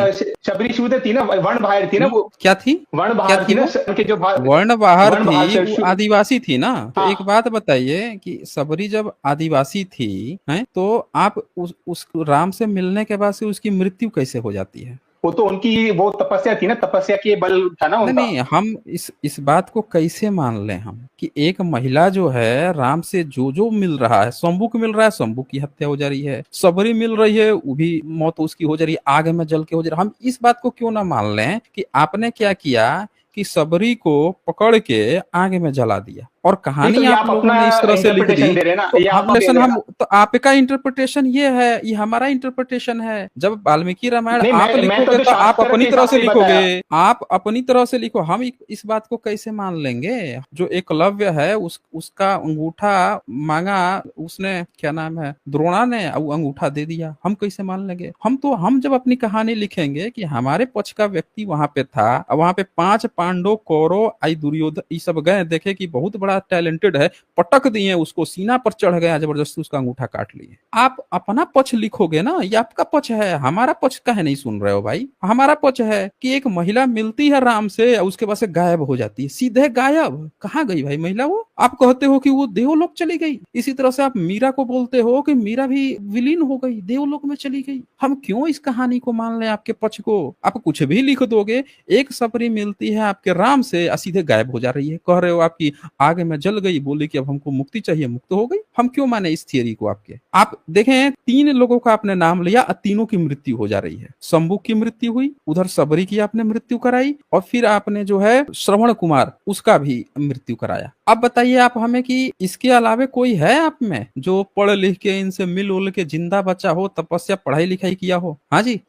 शबरी शूद्र थी ना, वर्ण बाहर थी ना, वो क्या थी, वर्ण बाहर थी ना, कि जो वर्ण बाहर थी, वो आदिवासी थी ना। तो एक बात बताइए कि शबरी जब आदिवासी थी है, तो आप उस राम से मिलने के बाद से उसकी मृत्यु कैसे हो जाती है? वो तो उनकी वो तपस्या थी ना, तपस्या के बल था ना उनका। नहीं, हम इस बात को कैसे मान लें हम कि एक महिला जो है राम से जो मिल रहा है, शंभुक मिल रहा है, शंभुक की हत्या हो जा रही है, शबरी मिल रही है, वो भी मौत उसकी हो जा रही है, आग में जल के हो जा रही है। हम इस बात को क्यों ना मान लें कि आपने क्या किया कि शबरी को पकड़ के आग में जला दिया, और कहानी तो आप लोगों ने इस तरह से लिख दी। तो आपका इंटरप्रिटेशन ये है, ये हमारा इंटरप्रिटेशन है। जब वाल्मीकि रामायण आप लिखोगे तो आप अपनी तरह से लिखोगे, आप अपनी तरह से लिखो। हम इस बात को कैसे मान लेंगे? जो एकलव्य है उसका अंगूठा मांगा उसने, क्या नाम है, द्रोणा ने, वो अंगूठा दे दिया, हम कैसे मान लेंगे? हम जब अपनी कहानी लिखेंगे कि हमारे पक्ष का व्यक्ति वहां पे था, वहां पे 5 पांडव, कौरव, आई दुर्योधन, ये सब गए, देखे कि बहुत बड़ा बड़ा टैलेंटेड है, पटक दिए उसको, सीना पर चढ़ गया, जबरदस्ती उसका अंगूठा काट लिए। आप अपना पक्ष लिखोगे ना, ये आपका पक्ष है, हमारा पक्ष काहे नहीं सुन रहे हो भाई? हमारा पक्ष है कि एक महिला मिलती है राम से और उसके बाद से गायब हो जाती है, सीधे गायब। कहाँ गई भाई महिला वो? आप कहते हो कि वो देवलोक चली गई। इसी तरह से आप मीरा को बोलते हो कि मीरा भी विलीन हो गई, देवलोक में चली गई। हम क्यों इस कहानी को मान लें आपके पक्ष को? आप कुछ भी लिख दोगे, एक सबरी मिलती है आपके राम से और सीधे गायब हो जा रही है, कह रहे हो आपकी आग में जल गई, बोली कि अब हमको मुक्ति चाहिए, मुक्त हो गई। हम क्यों माने इस थियरी को आपके? आप देखें, 3 लोगों का आपने नाम लिया और तीनों की मृत्यु हो जा रही है। शंभू की मृत्यु हुई, उधर सबरी की आपने मृत्यु कराई, और फिर आपने जो है श्रवण कुमार उसका भी मृत्यु कराया। अब बताइए आप हमें कि इसके अलावे कोई है आप में जो पढ़ लिख के इनसे मिल उल के जिंदा बचा हो, तपस्या पढ़ाई लिखाई किया हो? हाँ जी,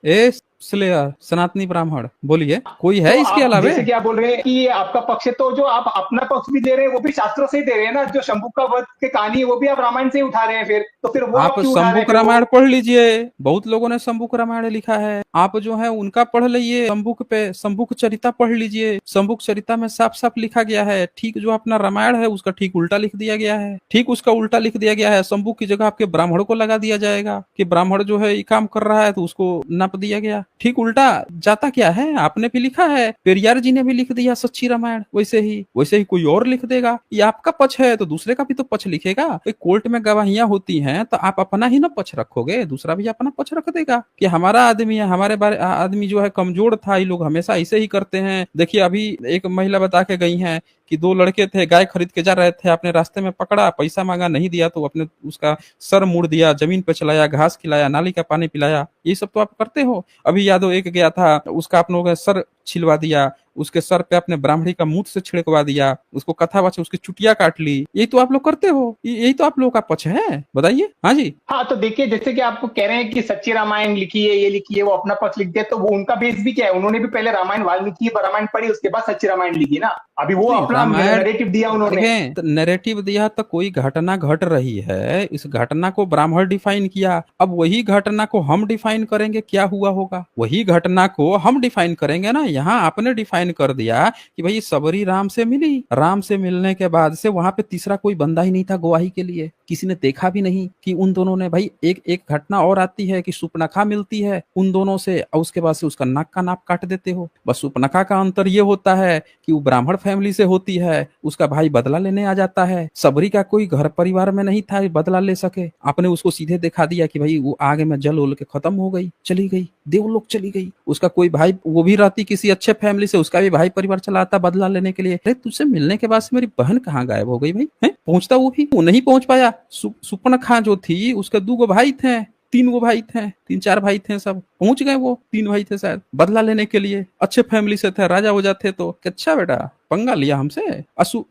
स्लेयर सनातनी ब्राह्मण, बोलिए, कोई है तो इसके आप अलावे? जैसे कि आप बोल रहे हैं कि ये आपका पक्ष है, तो जो आप अपना पक्ष भी दे रहे हैं वो भी शास्त्रों से ही दे रहे हैं ना। जो शंभू का वध की कहानी है वो भी आप रामायण से ही उठा रहे हैं, फिर तो फिर वो आप क्यों उठा रहे हैं शंभुक फिर वो? रामायण पढ़ लीजिए, बहुत लोगों ने शंभुक रामायण लिखा है, आप जो है उनका पढ़ लीजिए। शंभुक पे शंभुक चरिता पढ़ लीजिए, शंभुक चरिता में साफ साफ लिखा गया है, ठीक जो अपना रामायण है उसका ठीक उल्टा लिख दिया गया है, ठीक उसका उल्टा लिख दिया गया है। शंभुक की जगह आपके ब्राह्मण को लगा दिया जाएगा कि ब्राह्मण जो है ये काम कर रहा है, तो उसको नप दिया गया। ठीक उल्टा जाता क्या है, आपने भी लिखा है, पेरियार जी ने भी लिख दिया सच्ची रामायण, वैसे ही कोई और लिख देगा। ये आपका पक्ष है तो दूसरे का भी तो पक्ष लिखेगा। कोर्ट में गवाहियां होती हैं तो आप अपना ही ना पक्ष रखोगे, दूसरा भी अपना पक्ष रख देगा कि हमारा आदमी है, हमारे बारे आदमी जो है कमजोर था, ये लोग हमेशा ऐसे ही करते हैं। देखिए अभी एक महिला बता के गई है कि 2 लड़के थे, गाय खरीद के जा रहे थे, अपने रास्ते में पकड़ा, पैसा मांगा, नहीं दिया तो अपने उसका सर मुड़ दिया, जमीन पे चलाया, घास खिलाया, नाली का पानी पिलाया। ये सब तो आप करते हो। अभी यादव एक गया था, उसका आप लोगों ने सर छिलवा दिया, उसके सर पे अपने ब्राह्मणी का मुंह से छिड़कवा दिया, उसको कथा बचा, उसकी चुटिया काट ली। यही तो आप लोग करते हो, यही तो आप लोगों का पक्ष है, बताइए। हाँ जी। हाँ, तो देखिए जैसे कि आपको कह रहे हैं कि सच्ची रामायण लिखी है, ये लिखी है, वो अपना पक्ष लिख दिया, तो वो उनका बेस भी क्या है? उन्होंने भी पहले रामायण वाल्मीकि रामायण पढ़ी, उसके बाद सच्ची रामायण लिखी ना। अभी वो नहीं, अपना रामायण नैरेटिव दिया उन्होंने। नैरेटिव दिया तो कोई घटना घट रही है, इस घटना को ब्राह्मण डिफाइन किया, अब वही घटना को हम डिफाइन करेंगे, क्या हुआ होगा? वही घटना को हम डिफाइन करेंगे ना। यहाँ आपने डिफाइन कर दिया कि भाई सबरी राम से मिली, राम से मिलने के बाद से वहां पे तीसरा कोई बंदा ही नहीं था गवाही के लिए, किसी ने देखा भी नहीं कि उन दोनों ने, भाई एक घटना और आती है कि सुपनखा मिलती है उन दोनों से और उसके बाद से उसका नाक का नाप काट देते हो। बस सुपनखा का अंतर ये होता है कि वो ब्राह्मण फैमिली से होती है, उसका भाई बदला लेने आ जाता है। सबरी का कोई घर परिवार में नहीं था बदला ले सके, आपने उसको सीधे दिखा दिया कि भाई वो आगे में जल उल के खत्म हो गई, चली गई, देवलोक चली गई। उसका कोई भाई, वो भी रहती किसी अच्छे फैमिली से, उसका भी भाई परिवार चला आता बदला लेने के लिए। अरे तुझसे मिलने के बाद से मेरी बहन कहाँ गायब हो गई भाई? है पहुंचता, वो नहीं पहुंच पाया। सुपनखा जो थी उसके 2 भाई थे, 3 भाई थे, 3-4 भाई थे, सब पहुंच गए। वो 3 भाई थे शायद बदला लेने के लिए, अच्छे फैमिली से थे, राजा हो जाते तो। अच्छा बेटा पंगा लिया हमसे।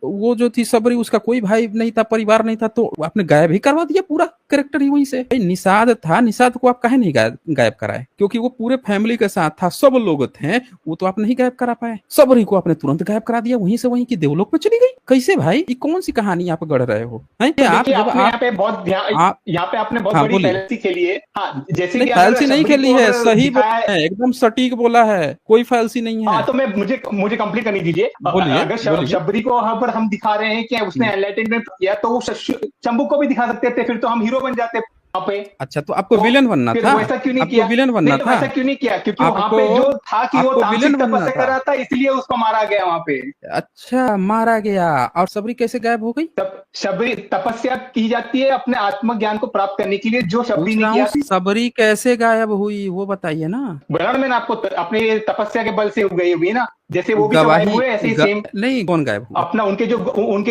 वो जो थी सबरी, उसका कोई भाई नहीं था, परिवार नहीं था, तो आपने गायब ही करवा दिया पूरा कैरेक्टर ही वहीं से। निषाद था, निषाद को आप काहे नहीं गायब कराए? क्योंकि वो पूरे फैमिली के साथ था, सब लोग थे, वो तो आप नहीं गायब करा पाए। सबरी को आपने तुरंत गायब करा दिया वहीं से वहीं की देवलोक पे चली गई। कैसे भाई? ये कौन सी कहानी आप गढ़ रहे हो? तो आपने यहाँ पे बहुत यहाँ पे आपने बहुत बड़ी फैलेसी खेली है। हाँ, जैसे कि फैलेसी नहीं खेली है, सही बोला है, एकदम सटीक बोला है, कोई फैलेसी नहीं है। हाँ, तो मुझे कंप्लीट करनी दीजिए। अगर शबरी को पर हम दिखा रहे हैं कि उसने एनलाइटनमेंट किया, तो वो शंभू को भी दिखा सकते थे, फिर तो हम हीरो बन जाते वहाँ पे। अच्छा, तो आपको विलन बनना था? वैसा क्यों नहीं किया? विलन बनना था? वैसा क्यों नहीं किया? क्योंकि वहाँ पे जो था कि वो तामसिक तपस्या कर रहा था, इसलिए उसको मारा गया वहाँ पे। अच्छा, मारा गया। और सबरी कैसे गायब हो गई? शबरी तपस्या की जाती है अपने आत्मज्ञान को प्राप्त करने के लिए, जो शबरी ने किया। सबरी कैसे गायब हुई वो बताइए ना। मैंने आपको अपने तपस्या के बल से गई हुई ना, जैसे वो भी गायब हुए, ऐसे ही सेम। नहीं, कौन गायब हुआ? अपना उनके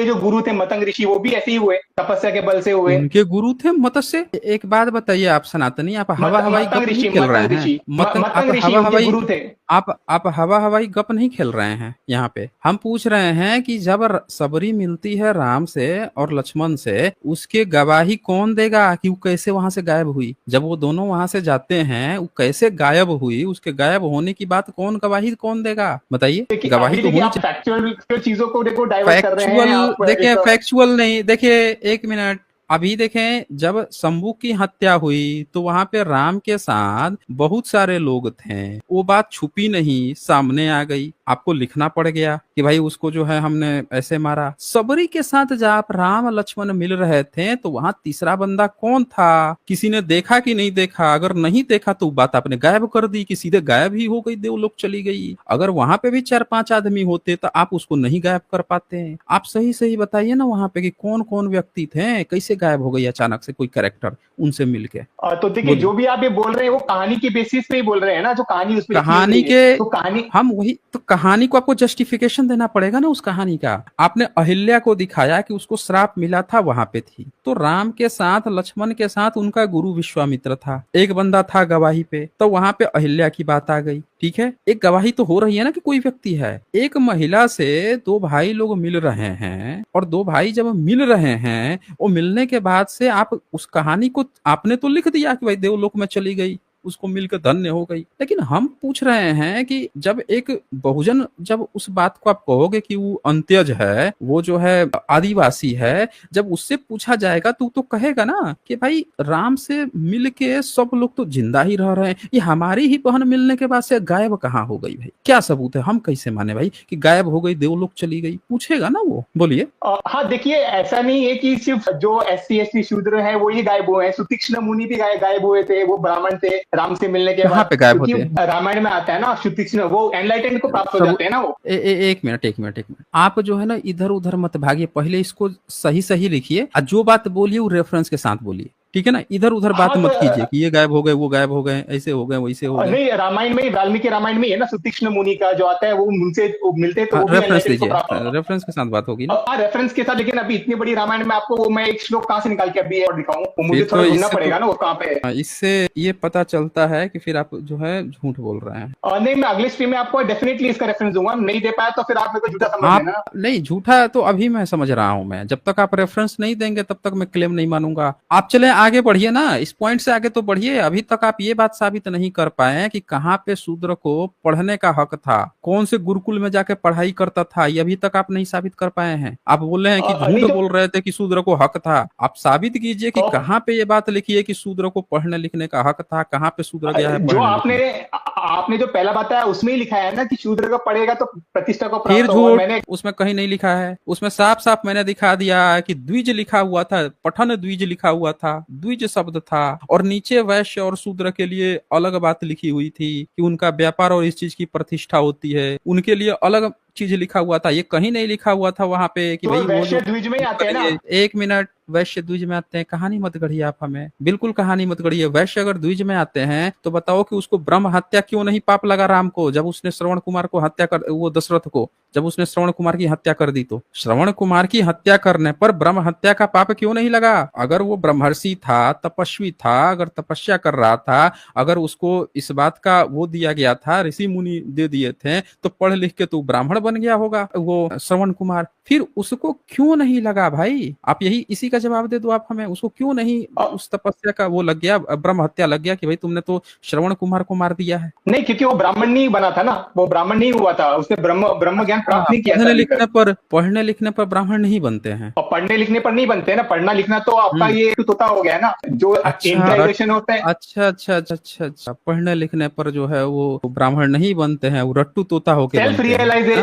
जो गुरु थे मतंग ऋषि, वो भी ऐसे ही हुए, तपस्या के बल से हुए। उनके गुरु थे मत्स्य? एक बात बताइए आप सनातनी, आप हवा हवाई गप नहीं खेल रहे हैं। मतंग ऋषि उनके गुरु थे। आप हवा हवाई गप नहीं खेल रहे हैं यहाँ पे। हम पूछ रहे हैं कि जब सबरी मिलती है राम से और लक्ष्मण से, उसके गवाही कौन देगा कि वो कैसे वहां से गायब हुई? जब वो दोनों वहां से जाते हैं, वो कैसे गायब हुई, उसके गायब होने की बात गवाही कौन देगा? बताइए। गवाही तो होनी चाहिए। फैक्चुअल चीजों को देखो, डाइवर्ट कर रहे हैं। देखिए फैक्चुअल नहीं, देखिए 1 मिनट, अभी देखें, जब शंभू की हत्या हुई तो वहां पे राम के साथ बहुत सारे लोग थे, वो बात छुपी नहीं, सामने आ गई। आपको लिखना पड़ गया कि भाई उसको जो है हमने ऐसे मारा। सबरी के साथ जब राम लक्ष्मण मिल रहे थे तो वहां तीसरा बंदा कौन था? किसी ने देखा कि नहीं देखा? अगर नहीं देखा तो बात आपने गायब कर दी कि सीधे गायब ही हो गई, देवलोक चली गई। अगर वहां पे भी 4-5 आदमी होते तो आप उसको नहीं गायब कर पाते। आप सही सही बताइए ना वहां पे कि कौन कौन व्यक्ति थे, कैसे गायब हो गई अचानक से कोई कैरेक्टर उनसे मिलके? तो देखिए, बोलिए। जो भी आप ये बोल रहे हैं वो कहानी के बेसिस पे ही बोल रहे हैं ना, जो कहानी उसमें लिखी कहानी हुई के है, तो कहानी हम वही तो, कहानी को आपको जस्टिफिकेशन देना पड़ेगा ना उस कहानी का। आपने अहिल्या को दिखाया कि उसको श्राप मिला था, वहां पे थी। तो राम के साथ लक्ष्मण के साथ उनका गुरु विश्वामित्र था, एक बंदा था गवाही पे, तो वहां पे अहिल्या की बात आ गई। ठीक है, एक गवाही तो हो रही है ना कि कोई व्यक्ति है। एक महिला से दो भाई लोग मिल रहे हैं, और दो भाई जब मिल रहे हैं, वो मिलने के बाद से आप उस कहानी को आपने तो लिख दिया कि भाई देवलोक में चली गई, उसको मिलकर धन्य हो गई। लेकिन हम पूछ रहे हैं कि जब एक बहुजन, जब उस बात को आप कहोगे कि वो अंत्यज है, वो जो है आदिवासी है, जब उससे पूछा जाएगा तो कहेगा ना कि भाई राम से मिल के सब लोग तो जिंदा ही रह रहे हैं, ये हमारी ही बहन मिलने के बाद से गायब कहाँ हो गई? भाई क्या सबूत है? हम कैसे माने भाई कि गायब हो गई, देवलोक चली गई? पूछेगा ना वो। बोलिए। हाँ, देखिए, ऐसा नहीं है कि सिर्फ जो SC/ST शूद्र है वो ही गायब हुए हैं। सुतीक्ष्ण मुनि भी गायब हुए थे, वो ब्राह्मण थे राम से मिलने के कहाँ बाद। पे गायब क्योंकि होते हैं? रामायण में आता है ना, सुतीक्ष्ण, वो एनलाइटेंड को प्राप्त हो सब जाते हैं ना वो। एक मिनट, एक मिनट, एक मिनट। आप जो है ना इधर उधर मत भागिए, पहले इसको सही सही लिखिए, और जो बात बोलिए वो रेफरेंस के साथ बोलिए। ठीक है ना, इधर उधर बात हाँ, मत तो कीजिए कि ये गायब हो गए, वो गायब हो गए, ऐसे हो गए, वैसे हो गए। नहीं, रामायण में, वाल्मीकि रामायण में है ना, सुतीक्ष्ण मुनि का जो आता है, वो उनसे वो मिलते तो हाँ, वो भी रेफरेंस एनलाइटेंड को दीजिए, प्राप्त। रेफरेंस के साथ बात होगी ना। हाँ, रेफरेंस के साथ। लेकिन अभी इतनी बड़ी रामायण में आपको वो मैं एक श्लोक कहाँ से निकाल के अभी और दिखाऊं? वो मुझे फिर थोड़ा तो ढूंढना इससे पड़ेगा तो ना वो कहाँ पे है। इससे ये पता चलता है कि फिर आप जो है झूठ बोल रहे हैं। नहीं, मैं अगले स्ट्रीम में आपको डेफिनेटली इसका रेफरेंस दूंगा। नहीं दे पाया तो फिर आप मेरे को तो झूठा समझ आप लेना। नहीं, झूठा तो अभी मैं समझ रहा हूं। मैं जब तक आप रेफरेंस नहीं देंगे तब तक मैं क्लेम नहीं मानूंगा। आप चले आगे बढ़िए ना, इस पॉइंट से आगे तो बढ़िए। अभी तक आप ये बात साबित नहीं कर पाए कि कहाँ पे शूद्र को पढ़ने का हक था, कौन से गुरुकुल में जाके पढ़ाई करता था, ये अभी तक आप नहीं साबित कर पाए हैं। आप बोल रहे हैं कि नहीं झूठ तो बोल रहे थे कि शूद्र को हक था। आप साबित कीजिए कि कहाँ पे ये बात लिखी है कि शूद्र को पढ़ने लिखने का हक था, कहाँ पे शूद्र गया है जो पढ़ने आपने लिखने। आपने जो पहला बताया उसमें ही लिखा है ना कि शूद्र का पढ़ेगा तो प्रतिष्ठा को फिर प्राप्त होगा। झूठ, मैंने उसमें कहीं नहीं लिखा है। उसमें साफ साफ मैंने दिखा दिया है कि द्विज लिखा हुआ था, पठन द्विज लिखा हुआ था, द्विज शब्द था, और नीचे वैश्य और शूद्र के लिए अलग बात लिखी हुई थी कि उनका व्यापार और इस चीज की प्रतिष्ठा होती है, उनके लिए अलग चीज लिखा हुआ था। ये कहीं नहीं लिखा हुआ था वहां पे कि तो भाई वो वैश्य जो द्विज में ही आते हैं ना। एक मिनट, वैश्य द्विज में आते हैं? कहानी मत गढ़िए आप हमें, बिल्कुल कहानी मत गढ़िए। वैश्य अगर द्विज में आते हैं तो बताओ कि उसको ब्रह्म हत्या क्यों नहीं पाप लगा राम को, जब उसने श्रवण कुमार को हत्या कर, वो दशरथ को जब उसने श्रवण कुमार की हत्या कर दी, तो श्रवण कुमार की हत्या करने पर ब्रह्म हत्या का पाप क्यों नहीं लगा? अगर वो ब्रह्मर्षि था, तपस्वी था, अगर तपस्या कर रहा था, अगर उसको इस बात का वो दिया गया था, ऋषि मुनि दे दिए थे, तो पढ़ लिख के तो ब्राह्मण बन गया होगा वो श्रवण कुमार। फिर उसको क्यों नहीं लगा भाई? आप यही इसी का जवाब दे दो आप हमें। उसको क्यों नहीं उस तपस्या का वो लग गया, ब्रह्म हत्या लग गया कि भाई तुमने तो श्रवण कुमार को मार दिया है? नहीं, क्योंकि वो ब्राह्मण नहीं बना था ना, वो ब्राह्मण नहीं हुआ था, उसने ब्रह्म ज्ञान प्राप्त नहीं किया था अभी तक। पढ़ने लिखने पर ब्राह्मण नहीं बनते हैं। और पढ़ने लिखने पर नहीं बनते ना, पढ़ना लिखना तो आपका ये तोता हो गया ना, जो इंटराइजेशन होता है। अच्छा अच्छा अच्छा अच्छा अच्छा, पढ़ने लिखने पर जो है वो ब्राह्मण नहीं बनते हैं, वो रट्टू तोता होके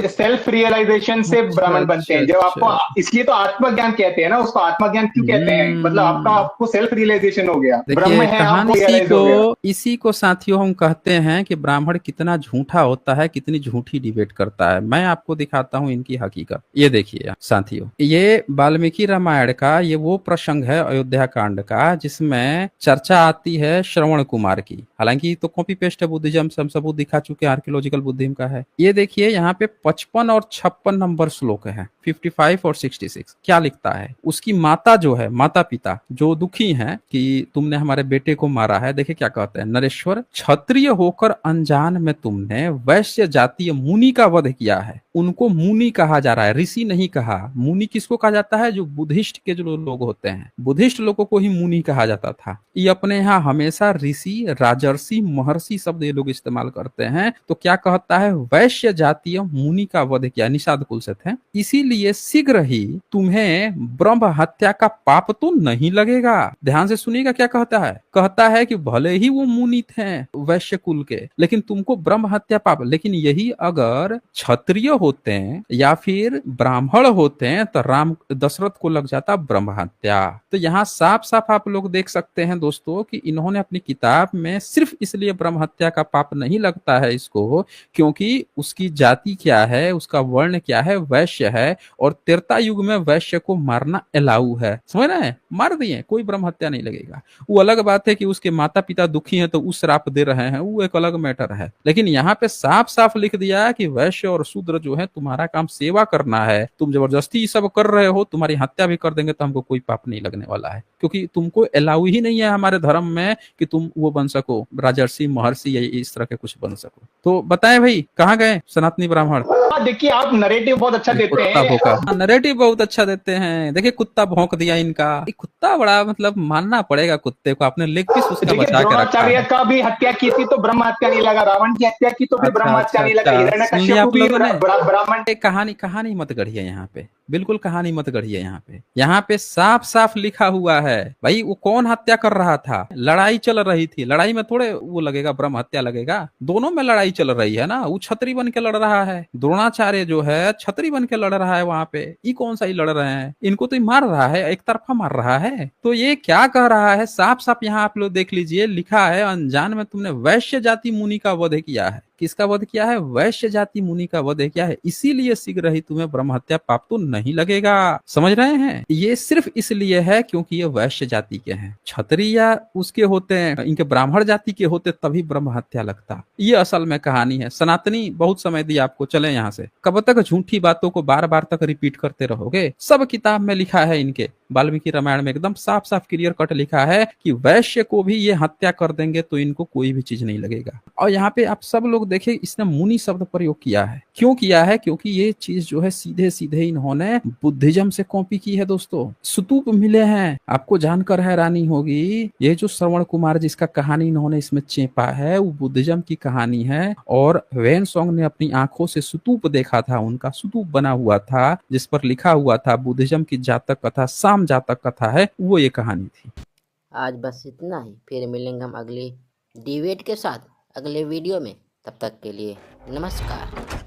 सेल्फ रियलाइजेशन से ब्राह्मण बनते हैं। जब आपको, इसलिए तो आत्मज्ञान कहते हैं ना, उसको आत्मज्ञान क्यों कहते हैं? मतलब आपको सेल्फ रियलाइजेशन हो गया, ब्रह्म है, आपको रियलाइज हो गया। इसी को साथियों हम कहते हैं कि ब्राह्मण कितना झूठा होता है, कितनी झूठी डिबेट करता है। मैं आपको दिखाता हूँ इनकी हकीकत। ये देखिए साथियों, ये वाल्मीकि रामायण का ये वो प्रसंग है अयोध्या कांड का जिसमें चर्चा आती है श्रवण कुमार की। हालांकि तो कॉपी पेस्ट है, बुद्धिज्म से हम सबूत दिखा चुके हैं, आर्कियोलॉजिकल बुद्धिज्म का है। ये देखिए यहाँ पे 55 और 56 नंबर श्लोक है, 55 और 66। क्या लिखता है? उसकी माता जो है, माता पिता जो दुखी हैं कि तुमने हमारे बेटे को मारा है, देखिए क्या कहते हैं, नरेश्वर, क्षत्रिय होकर अनजान में तुमने वैश्य जातीय मुनि का वध किया है। उनको मुनि कहा जा रहा है, ऋषि नहीं कहा। मुनि किसको कहा जाता है? जो बुद्धिस्ट के जो लोग होते हैं, बुद्धिस्ट लोगों को ही मुनि कहा जाता था। ये अपने यहाँ हमेशा ऋषि, राजर्षि, महर्षि शब्द ये लोग इस्तेमाल करते हैं। तो क्या कहता है? वैश्य जातीय मुनि का वध किया, निषाद कुल से थे, इसीलिए इसीलिए शीघ्र ही तुम्हें ब्रह्म हत्या का पाप तो नहीं लगेगा। ध्यान से सुनिएगा क्या कहता है कि भले ही वो मुनि थे वैश्य कुल के, लेकिन तुमको ब्रह्म हत्या पाप, लेकिन यही अगर क्षत्रिय होते हैं या फिर ब्राह्मण होते हैं तो राम दशरथ को लग जाता ब्रह्म हत्या। तो यहाँ साफ साफ आप लोग देख सकते हैं दोस्तों कि इन्होंने अपनी किताब में सिर्फ इसलिए ब्रह्म हत्या का पाप नहीं लगता है इसको क्योंकि उसकी जाति क्या है, उसका वर्ण क्या है, वैश्य है, और त्रेता युग में वैश्य को मारना अलाउ है। समझ रहे हैं, मार दिए, कोई ब्रह्म हत्या नहीं लगेगा। वो अलग बात है कि उसके माता पिता दुखी हैं तो उस श्राप दे रहे हैं, वो एक अलग मैटर है। लेकिन यहाँ पे साफ साफ लिख दिया है कि वैश्य और शूद्र जो है तुम्हारा काम सेवा करना है, तुम जबरदस्ती ये सब कर रहे हो, तुम्हारी हत्या भी कर देंगे तो हमको कोई पाप नहीं लगने वाला है, क्योंकि तुमको अलाउ ही नहीं है हमारे धर्म में कि तुम वो बन सको, राजर्षि महर्षि या इस तरह के कुछ बन सको। तो बताएं भाई कहाँ गए सनातनी ब्राह्मण? देखिए आप नरेटिव बहुत अच्छा देते हैं। नरेटिव बहुत अच्छा देते हैं। देखिए कुत्ता भौंक दिया इनका, कुत्ता बड़ा मतलब मानना पड़ेगा कुत्ते को, आपने लेग पीस उसका बचा के रखा है। का भी हत्या की थी तो ब्रह्म हत्या नहीं लगा, रावण की हत्या की तो भी ब्रह्म हत्या नहीं लगा, हिरण्यकश्यप भी ब्राह्मण। कहानी मत गढ़िए यहाँ पे, बिल्कुल कहानी मत गढ़िए यहाँ पे साफ साफ लिखा हुआ है भाई। वो कौन हत्या कर रहा था? लड़ाई चल रही थी, लड़ाई में थोड़े वो लगेगा ब्रह्म हत्या लगेगा, दोनों में लड़ाई चल रही है ना। वो छतरी बन के लड़ रहा है, द्रोणाचार्य जो है छतरी बन के लड़ रहा है वहां पे, ये कौन सा ही लड़ रहे हैं, इनको तो मार रहा है, एक तरफा मार रहा है। तो ये क्या कह रहा है साफ साफ यहाँ आप लोग देख लीजिए, लिखा है अनजान में तुमने वैश्य जाति मुनि का वध किया है। किसका वध किया है? वैश्य जाति मुनि का वध किया है, इसीलिए शीघ्र ही तुम्हें ब्रह्म हत्या पाप तो नहीं लगेगा। समझ रहे हैं? ये सिर्फ इसलिए है क्योंकि ये वैश्य जाति के हैं। क्षत्रिय उसके होते हैं, इनके ब्राह्मण जाति के होते तभी ब्रह्म हत्या लगता। ये असल में कहानी है। सनातनी बहुत समय दी आपको, चले यहाँ से। कब तक झूठी बातों को बार बार तक रिपीट करते रहोगे? सब किताब में लिखा है, इनके वाल्मीकि रामायण में एकदम साफ साफ क्लियर कट लिखा है कि वैश्य को भी ये हत्या कर देंगे तो इनको कोई भी चीज नहीं लगेगा। और यहाँ पे आप सब लोग देखिए, इसने मुनि शब्द प्रयोग किया है। क्यों किया है? क्योंकि ये चीज जो है सीधे सीधे इन्होंने बुद्धिज्म से कॉपी की है दोस्तों। स्तूप मिले हैं, आपको जानकर हैरानी होगी, ये जो श्रवण कुमार जिसका कहानी इन्होंने इसमें चेपा है वो बुद्धिज्म की कहानी है। और वेन सॉन्ग ने अपनी आंखों से स्तूप देखा था, उनका स्तूप बना हुआ था जिस पर लिखा हुआ था बुद्धिज्म की जातक कथा, साम जातक कथा है, वो ये कहानी थी। आज बस इतना ही, फिर मिलेंगे हम अगली डिबेट के साथ अगले वीडियो में। तब तक के लिए नमस्कार।